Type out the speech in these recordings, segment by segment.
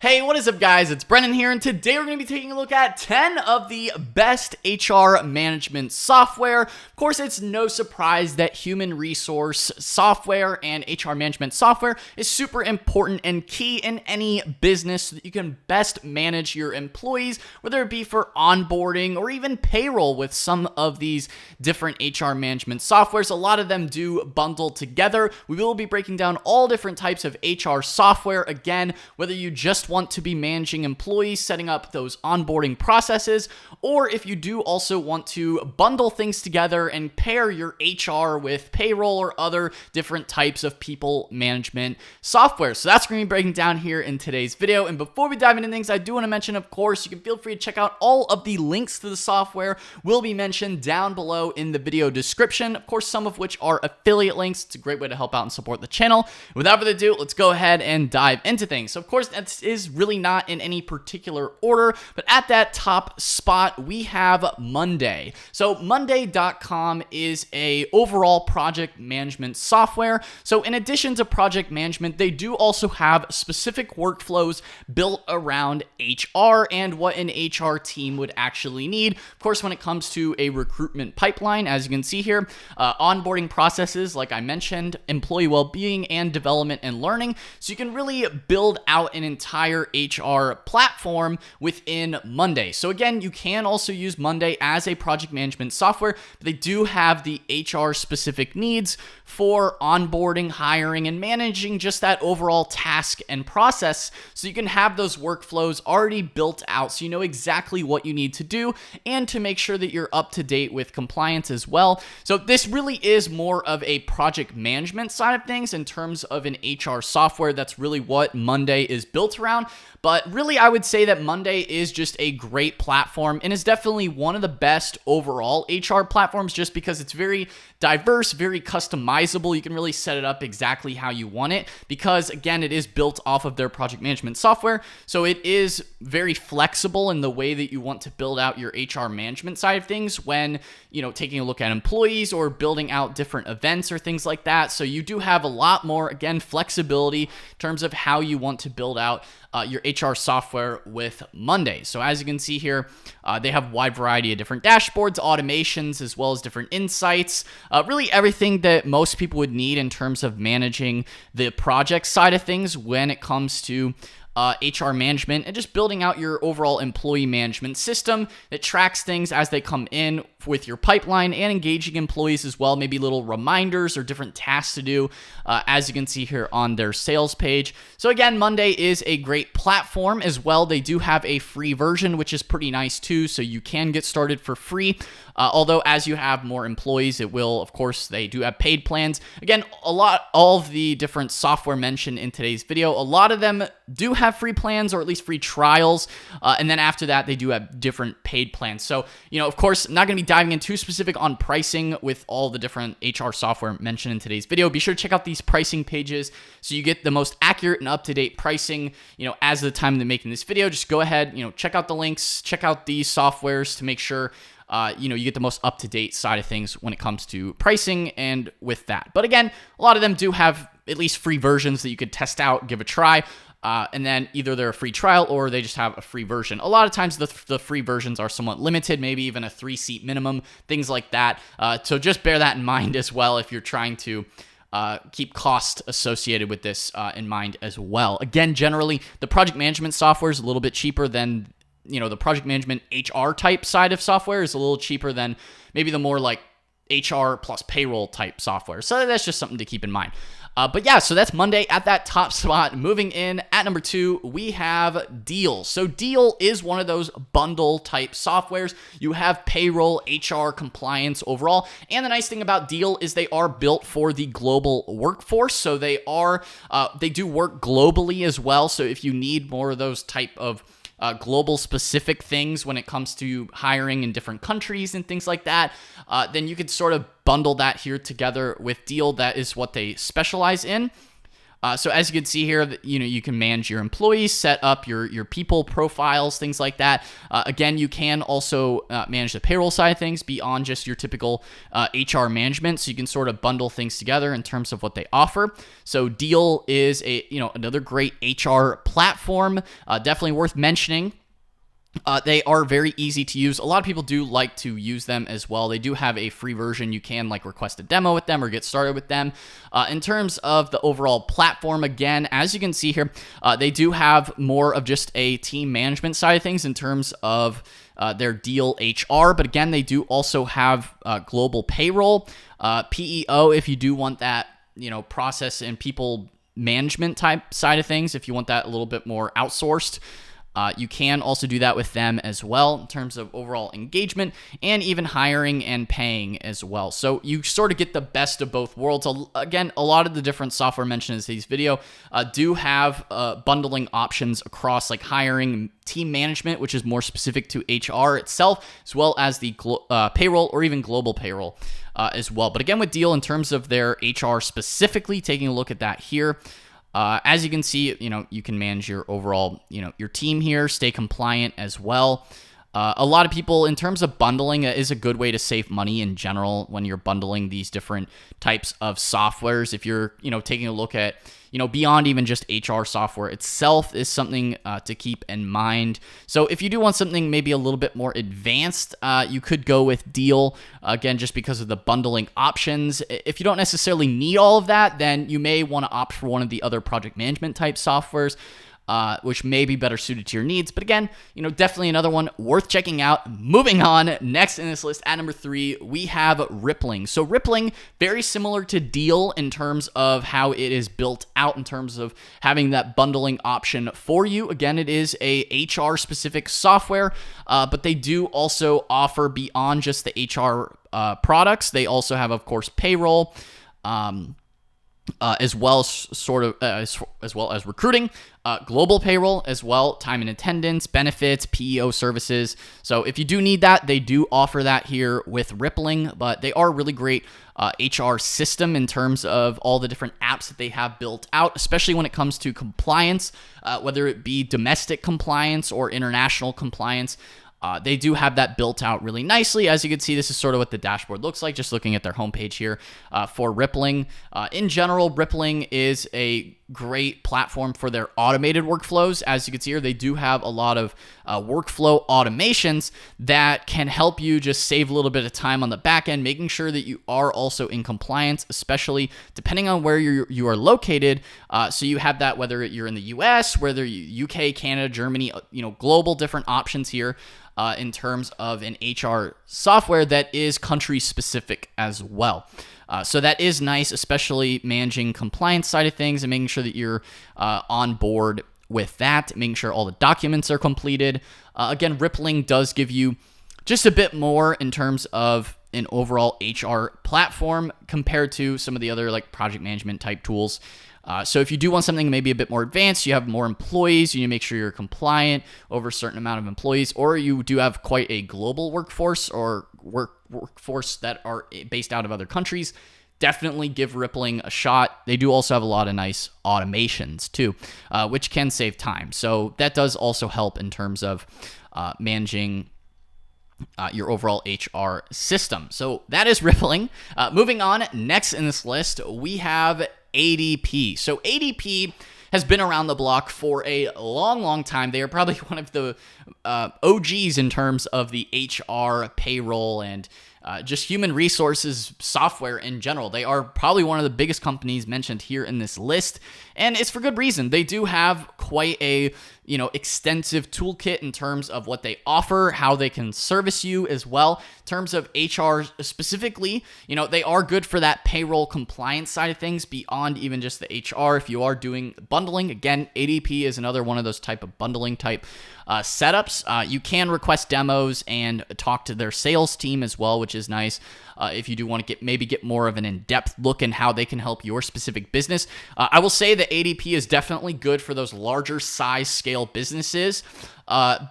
Hey, what is up, guys? It's Brennan here, and today we're going to be taking a look at 10 of the best HR management software. Of course, it's no surprise that human resource software and HR management software is super important and key in any business so that you can best manage your employees, whether it be for onboarding or even payroll with some of these different HR management softwares. A lot of them do bundle together. We will be breaking down all different types of HR software. Again, whether you just want to be managing employees, setting up those onboarding processes, or if you do also want to bundle things together and pair your HR with payroll or other different types of people management software. So that's going to be breaking down here in today's video. And before we dive into things, I do want to mention, of course, you can feel free to check out all of the links to the software will be mentioned down below in the video description. Of course, some of which are affiliate links. It's a great way to help out and support the channel. Without further ado, let's go ahead and dive into things. So of course, that is really not in any particular order, but at that top spot, we have Monday. So Monday.com is a overall project management software. So in addition to project management, they do also have specific workflows built around HR and what an HR team would actually need. Of course, when it comes to a recruitment pipeline, as you can see here, onboarding processes, like I mentioned, employee well-being and development and learning. So you can really build out an entire HR platform within Monday. So again, you can also use Monday as a project management software, but they do have the HR specific needs for onboarding, hiring, and managing just that overall task and process. So you can have those workflows already built out so you know exactly what you need to do and to make sure that you're up to date with compliance as well. So this really is more of a project management side of things in terms of an HR software. That's really what Monday is built around. But really, I would say that Monday is just a great platform and is definitely one of the best overall HR platforms just because it's very diverse, very customizable. You can really set it up exactly how you want it because, again, it is built off of their project management software. So it is very flexible in the way that you want to build out your HR management side of things when, taking a look at employees or building out different events or things like that. So you do have a lot more, again, flexibility in terms of how you want to build out your HR software with Monday. So as you can see here, they have a wide variety of different dashboards, automations, as well as different insights, really everything that most people would need in terms of managing the project side of things when it comes to HR management and just building out your overall employee management system that tracks things as they come in with your pipeline and engaging employees as well, maybe little reminders or different tasks to do, as you can see here on their sales page. So again, Monday is a great platform as well. They do have a free version, which is pretty nice too, so you can get started for free. Although as you have more employees, it will, of course, they do have paid plans. Again, all of the different software mentioned in today's video, a lot of them do have free plans or at least free trials. And then after that, they do have different paid plans. So, of course, I'm not going to be diving in too specific on pricing with all the different HR software mentioned in today's video. Be sure to check out these pricing pages so you get the most accurate and up-to-date pricing, as of the time of making this video. Just go ahead, check out the links, check out these softwares to make sure you get the most up-to-date side of things when it comes to pricing and with that. But again, a lot of them do have at least free versions that you could test out, give a try. And then either they're a free trial or they just have a free version. A lot of times the free versions are somewhat limited, maybe even a 3-seat minimum, things like that. So just bear that in mind as well if you're trying to keep cost associated with this in mind as well. Again, generally, the project management software is a little bit cheaper than the project management HR type side of software is a little cheaper than maybe the more like HR plus payroll type software. So that's just something to keep in mind. But yeah, so that's Monday at that top spot. Moving in at number 2, we have Deal. So Deal is one of those bundle type softwares. You have payroll, HR, compliance overall. And the nice thing about Deal is they are built for the global workforce. So they do work globally as well. So if you need more of those type of global specific things when it comes to hiring in different countries and things like that, then you could sort of bundle that here together with Deal. That is what they specialize in. So as you can see here, you can manage your employees, set up your people profiles, things like that. Again, you can also manage the payroll side of things beyond just your typical HR management. So you can sort of bundle things together in terms of what they offer. So Deal is another great HR platform, definitely worth mentioning. They are very easy to use. A lot of people do like to use them as well. They do have a free version. You can request a demo with them or get started with them. In terms of the overall platform, again, as you can see here, they do have more of just a team management side of things in terms of their Deal HR. But again, they do also have global payroll, PEO, if you do want that, process and people management type side of things, if you want that a little bit more outsourced. You can also do that with them as well in terms of overall engagement and even hiring and paying as well. So you sort of get the best of both worlds. Again, a lot of the different software mentioned in today's video do have bundling options across hiring, team management, which is more specific to HR itself, as well as the payroll or even global payroll as well. But again, with Deal, in terms of their HR specifically, taking a look at that here, as you can see, you can manage your overall, your team here, stay compliant as well. A lot of people, in terms of bundling, is a good way to save money in general when you're bundling these different types of softwares. If you're, taking a look at, beyond even just HR software itself, is something to keep in mind. So if you do want something maybe a little bit more advanced, you could go with Deal, again, just because of the bundling options. If you don't necessarily need all of that, then you may want to opt for one of the other project management type softwares, which may be better suited to your needs. But again, definitely another one worth checking out. Moving on, next in this list, at number 3, we have Rippling. So Rippling, very similar to Deal in terms of how it is built out in terms of having that bundling option for you. Again, it is a HR specific software, but they do also offer beyond just the HR products. They also have, of course, payroll, as well as as well as recruiting, global payroll as well, time and attendance, benefits, PEO services. So if you do need that, they do offer that here with Rippling, but they are a really great HR system in terms of all the different apps that they have built out, especially when it comes to compliance, whether it be domestic compliance or international compliance. They do have that built out really nicely. As you can see, this is sort of what the dashboard looks like, just looking at their homepage here for Rippling. In general, Rippling is a great platform for their automated workflows. As you can see here, they do have a lot of workflow automations that can help you just save a little bit of time on the back end, making sure that you are also in compliance, especially depending on where you are located. So you have that whether you're in the US, whether UK, Canada, Germany, global different options here. In terms of an HR software that is country specific as well. So that is nice, especially managing compliance side of things and making sure that you're on board with that, making sure all the documents are completed. Again, Rippling does give you just a bit more in terms of an overall HR platform compared to some of the other project management type tools. So if you do want something maybe a bit more advanced, you have more employees, you need to make sure you're compliant over a certain amount of employees, or you do have quite a global workforce or workforce that are based out of other countries, definitely give Rippling a shot. They do also have a lot of nice automations too, which can save time. So that does also help in terms of managing your overall HR system. So that is Rippling. Moving on, next in this list, we have ADP. So ADP has been around the block for a long time. They are probably one of the OGs in terms of the HR, payroll, and just human resources software in general. They are probably one of the biggest companies mentioned here in this list, and it's for good reason. They do have quite a extensive toolkit in terms of what they offer, how they can service you as well. In terms of HR specifically, they are good for that payroll compliance side of things beyond even just the HR. If you are doing bundling, again, ADP is another one of those type of bundling type setups. You can request demos and talk to their sales team as well, which is nice. If you do want to get more of an in-depth look in how they can help your specific business. I will say that ADP is definitely good for those larger size scale businesses,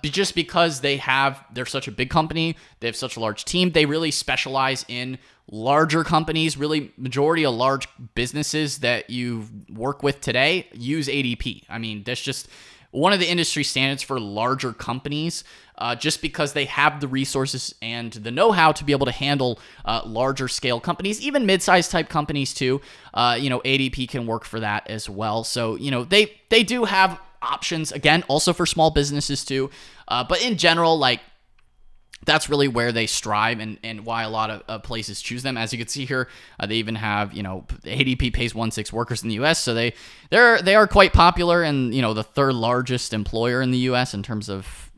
just because they're such a big company, they have such a large team, they really specialize in larger companies, really majority of large businesses that you work with today use ADP. I mean, that's just one of the industry standards for larger companies, just because they have the resources and the know-how to be able to handle larger scale companies, even mid-sized type companies too. ADP can work for that as well. So, they do have options, again, also for small businesses too. But in general, like, that's really where they strive and why a lot of places choose them. As you can see here, they even have, ADP pays 1.6 workers in the U.S., so they are quite popular and, the third largest employer in the U.S. in terms of,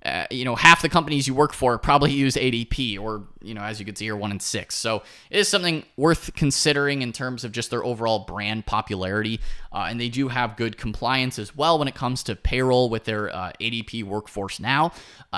half the companies you work for probably use ADP, or, as you can see here, 1 in 6. So it is something worth considering in terms of just their overall brand popularity. And they do have good compliance as well when it comes to payroll with their ADP Workforce Now.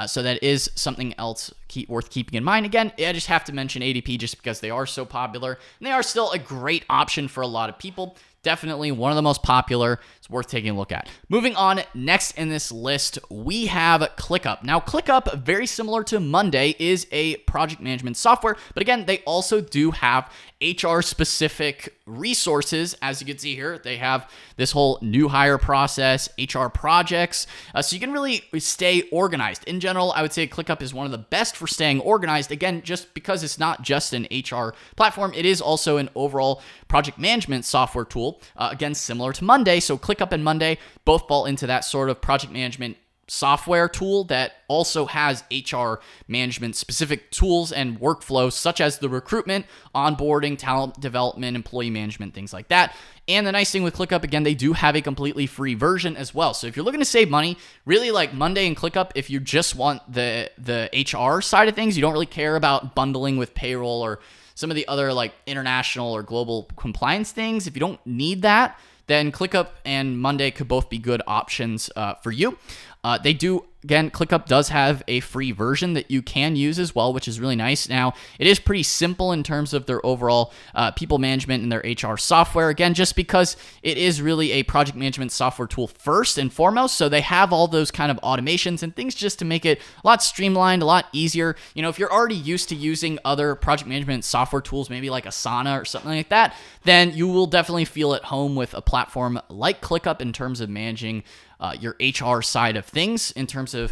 So that is something else worth keeping in mind. Again, I just have to mention ADP just because they are so popular, and they are still a great option for a lot of people. Definitely one of the most popular. It's worth taking a look at. Moving on, next in this list, we have ClickUp. Now, ClickUp, very similar to Monday, is a project management software, but again, they also do have HR-specific resources. As you can see here, they have this whole new hire process, HR projects, so you can really stay organized. In general, I would say ClickUp is one of the best for staying organized, again, just because it's not just an HR platform, it is also an overall project management software tool, again, similar to Monday. So ClickUp and Monday both fall into that sort of project management software tool that also has HR management specific tools and workflows, such as the recruitment, onboarding, talent development, employee management, things like that. And the nice thing with ClickUp, again, they do have a completely free version as well. So if you're looking to save money, really like Monday and ClickUp, if you just want the HR side of things, you don't really care about bundling with payroll or some of the other like international or global compliance things. If you don't need that, then ClickUp and Monday could both be good options for you. They do, again, ClickUp does have a free version that you can use as well, which is really nice. Now, it is pretty simple in terms of their overall people management and their HR software. Again, just because it is really a project management software tool first and foremost. So they have all those kind of automations and things just to make it a lot streamlined, a lot easier. If you're already used to using other project management software tools, maybe like Asana or something like that, then you will definitely feel at home with a platform like ClickUp in terms of managing your HR side of things, in terms of,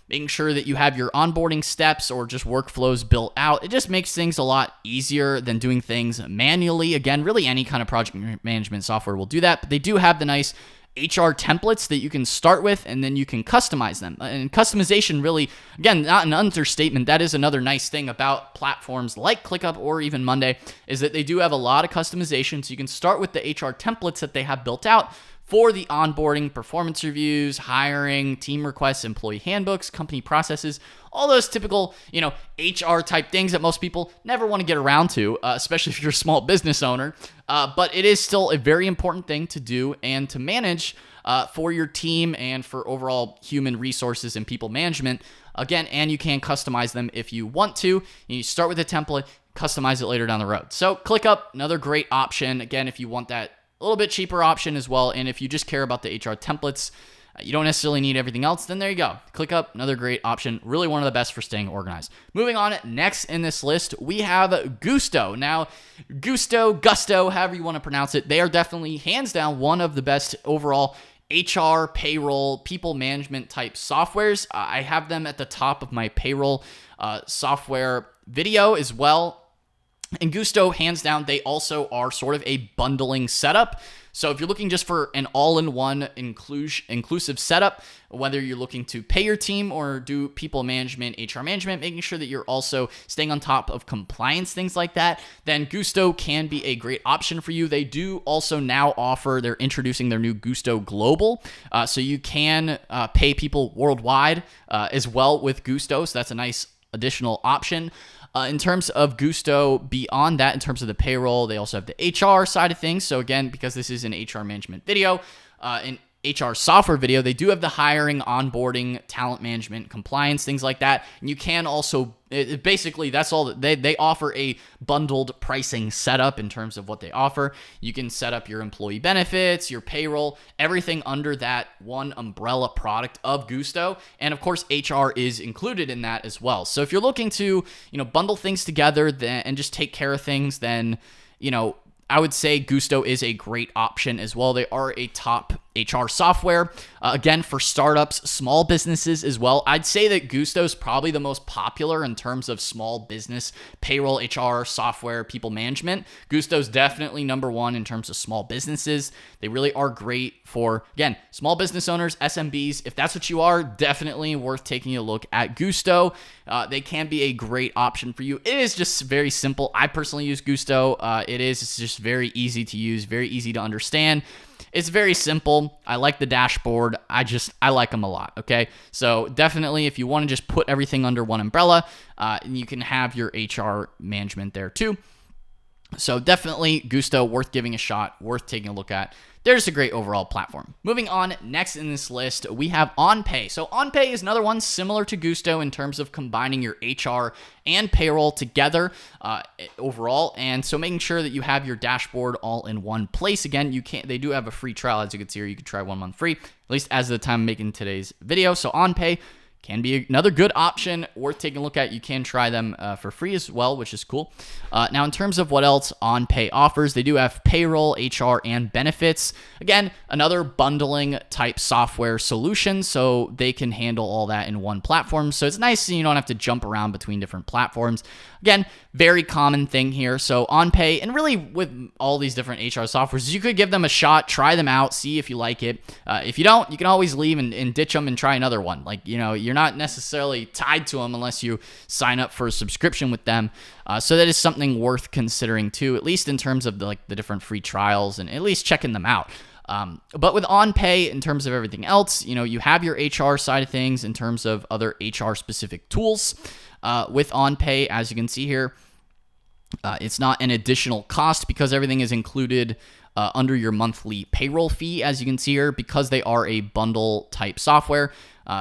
making sure that you have your onboarding steps or just workflows built out. It just makes things a lot easier than doing things manually. Again, really any kind of project management software will do that, but they do have the nice HR templates that you can start with, and then you can customize them. And customization really, again, not an understatement. That is another nice thing about platforms like ClickUp or even Monday, is that they do have a lot of customization. So you can start with the HR templates that they have built out for the onboarding, performance reviews, hiring, team requests, employee handbooks, company processes, all those typical, HR type things that most people never want to get around to, especially if you're a small business owner. But it is still a very important thing to do and to manage for your team and for overall human resources and people management. Again, and you can customize them if you want to. You start with a template, customize it later down the road. So ClickUp, another great option. Again, if you want that a little bit cheaper option as well. And if you just care about the HR templates, you don't necessarily need everything else, then there you go. ClickUp, another great option. Really one of the best for staying organized. Moving on, next in this list, we have Gusto. Now, Gusto, however you want to pronounce it, they are definitely, hands down, one of the best overall HR, payroll, people management type softwares. I have them at the top of my payroll software video as well. And Gusto, hands down, they also are sort of a bundling setup. So if you're looking just for an all-in-one inclusive setup, whether you're looking to pay your team or do people management, HR management, making sure that you're also staying on top of compliance, things like that, then Gusto can be a great option for you. They do also now offer, they're introducing their new Gusto Global. So you can pay people worldwide as well with Gusto. So that's a nice additional option. In terms of Gusto, beyond that, in terms of the payroll, they also have the HR side of things. So again, because this is an HR management video, and HR software video, they do have the hiring, onboarding, talent management, compliance, things like that. And you can also, basically, that's all. They offer a bundled pricing setup in terms of what they offer. You can set up your employee benefits, your payroll, everything under that one umbrella product of Gusto. And of course, HR is included in that as well. So if you're looking to, bundle things together and just take care of things, then, I would say Gusto is a great option as well. They are a top HR software. Again, for startups, small businesses as well. I'd say that Gusto is probably the most popular in terms of small business payroll, HR software, people management. Gusto is definitely number one in terms of small businesses. They really are great for, again, small business owners, SMBs. If that's what you are, definitely worth taking a look at Gusto. They can be a great option for you. It is just very simple. I personally use Gusto. It's just very easy to use, very easy to understand. It's very simple. I like the dashboard. I like them a lot, okay? So definitely, if you want to just put everything under one umbrella, you can have your HR management there too. So definitely Gusto, worth giving a shot, worth taking a look at. There's a great overall platform. Moving on, next in this list, we have OnPay. So OnPay is another one similar to Gusto in terms of combining your HR and payroll together overall. And so making sure that you have your dashboard all in one place. Again, they do have a free trial, as you can see here. You can try 1 month free, at least as of the time I'm making today's video. So OnPay can be another good option worth taking a look at. You can try them for free as well, which is cool. Now, in terms of what else OnPay offers, they do have payroll, HR, and benefits. Again, another bundling type software solution, so they can handle all that in one platform. So it's nice you don't have to jump around between different platforms. Again, very common thing here. So OnPay, and really with all these different HR softwares, you could give them a shot, try them out, see if you like it. If you don't, you can always leave and ditch them and try another one. Like, you're not necessarily tied to them unless you sign up for a subscription with them. So that is something worth considering too, at least in terms of the different free trials and at least checking them out. But with OnPay, in terms of everything else, you have your HR side of things in terms of other HR specific tools. With OnPay, as you can see here, it's not an additional cost because everything is included under your monthly payroll fee, as you can see here, because they are a bundle type software.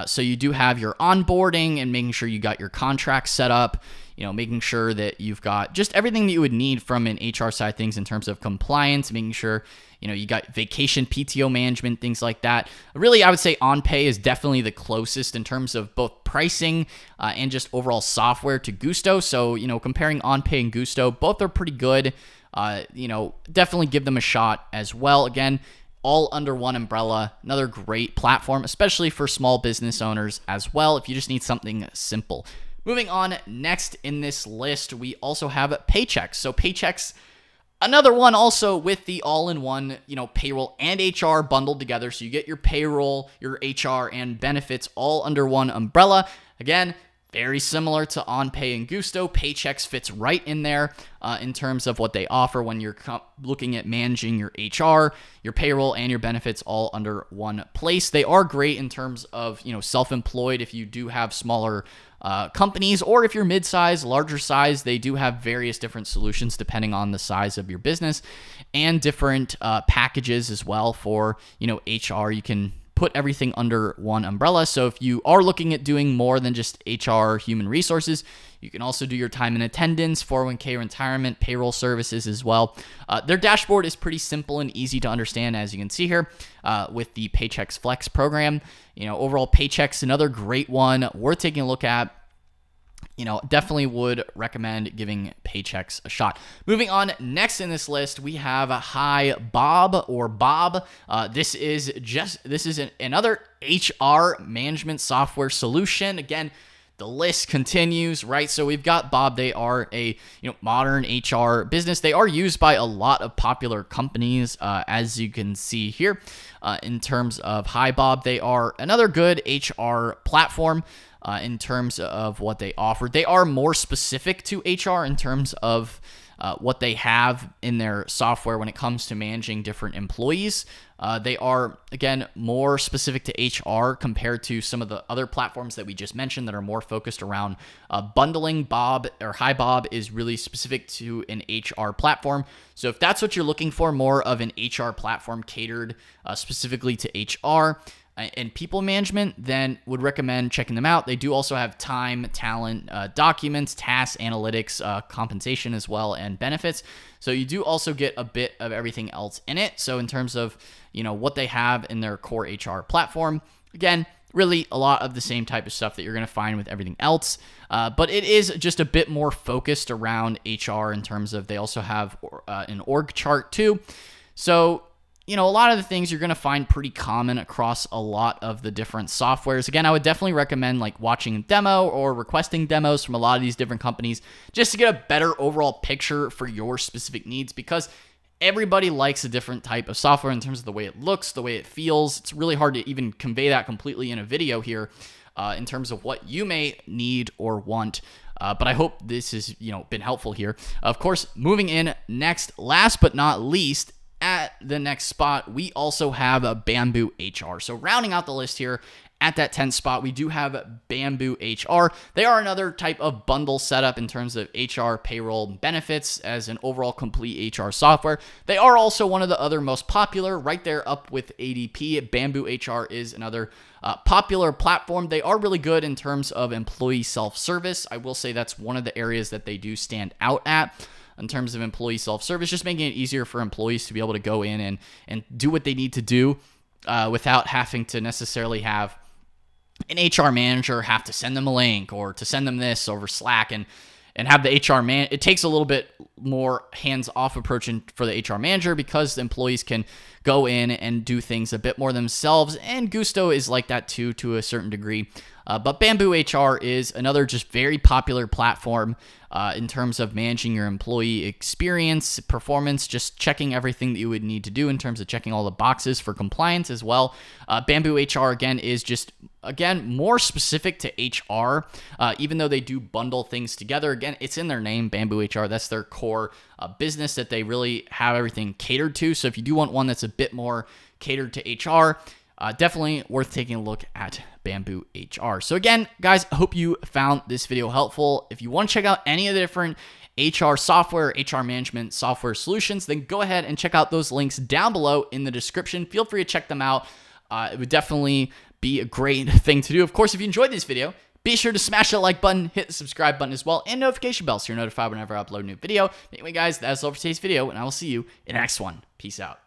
So you do have your onboarding and making sure you got your contract set up, making sure that you've got just everything that you would need from an HR side of things in terms of compliance, making sure, you got vacation, PTO management, things like that. Really, I would say OnPay is definitely the closest in terms of both pricing and just overall software to Gusto. So, comparing OnPay and Gusto, both are pretty good. Definitely give them a shot as well. Again, all under one umbrella. Another great platform, especially for small business owners as well, if you just need something simple. Moving on, next in this list, we also have Paycheck. So Paycheck's another one also with the all-in-one, payroll and HR bundled together. So you get your payroll, your HR, and benefits all under one umbrella. Again, very similar to OnPay and Gusto. Paychex fits right in there in terms of what they offer when you're looking at managing your HR, your payroll, and your benefits all under one place. They are great in terms of self-employed if you do have smaller companies, or if you're mid-size, larger size. They do have various different solutions depending on the size of your business, and different packages as well for HR. You can put everything under one umbrella. So if you are looking at doing more than just HR, human resources, you can also do your time and attendance, 401k, retirement, payroll services as well. Their dashboard is pretty simple and easy to understand, as you can see here with the Paychex Flex program. Overall, Paychex, another great one worth taking a look at. Definitely would recommend giving Paychex a shot. Moving on, next in this list, we have HiBob or Bob. This is another HR management software solution. Again, the list continues, right? So we've got Bob. They are a modern HR business. They are used by a lot of popular companies, as you can see here. In terms of HiBob, they are another good HR platform. in terms of what they offer. They are more specific to HR in terms of what they have in their software when it comes to managing different employees. They are, again, more specific to HR compared to some of the other platforms that we just mentioned that are more focused around bundling. HiBob is really specific to an HR platform. So if that's what you're looking for, more of an HR platform catered specifically to HR and people management, then would recommend checking them out. They do also have time, talent, documents, tasks, analytics, compensation as well, and benefits. So you do also get a bit of everything else in it. So in terms of, what they have in their core HR platform, again, really a lot of the same type of stuff that you're going to find with everything else. But it is just a bit more focused around HR in terms of they also have an org chart too. So a lot of the things you're going to find pretty common across a lot of the different softwares. Again, I would definitely recommend watching a demo or requesting demos from a lot of these different companies just to get a better overall picture for your specific needs, because everybody likes a different type of software in terms of the way it looks, the way it feels. It's really hard to even convey that completely in a video here in terms of what you may need or want. But I hope this has been helpful here. Of course, moving in next, last but not least, at the next spot, we also have a Bamboo HR. So rounding out the list here, at that 10th spot, we do have Bamboo HR. They are another type of bundle setup in terms of HR, payroll, benefits as an overall complete HR software. They are also one of the other most popular, right there up with ADP. Bamboo HR is another popular platform. They are really good in terms of employee self-service. I will say that's one of the areas that they do stand out at. In terms of employee self-service, just making it easier for employees to be able to go in and do what they need to do without having to necessarily have an HR manager have to send them a link or to send them this over Slack and have the HR man. It takes a little bit more hands-off approach for the HR manager because the employees can go in and do things a bit more themselves, and Gusto is like that too to a certain degree. But Bamboo HR is another just very popular platform in terms of managing your employee experience, performance, just checking everything that you would need to do in terms of checking all the boxes for compliance as well. Bamboo HR, again, is just, more specific to HR, even though they do bundle things together. Again, it's in their name, Bamboo HR. That's their core business that they really have everything catered to. So if you do want one that's a bit more catered to HR, definitely worth taking a look at Bamboo HR. So again, guys, I hope you found this video helpful. If you want to check out any of the different HR software, HR management software solutions, then go ahead and check out those links down below in the description. Feel free to check them out. It would definitely be a great thing to do. Of course, if you enjoyed this video, be sure to smash that like button, hit the subscribe button as well, and notification bell so you're notified whenever I upload a new video. Anyway, guys, that's all for today's video, and I will see you in the next one. Peace out.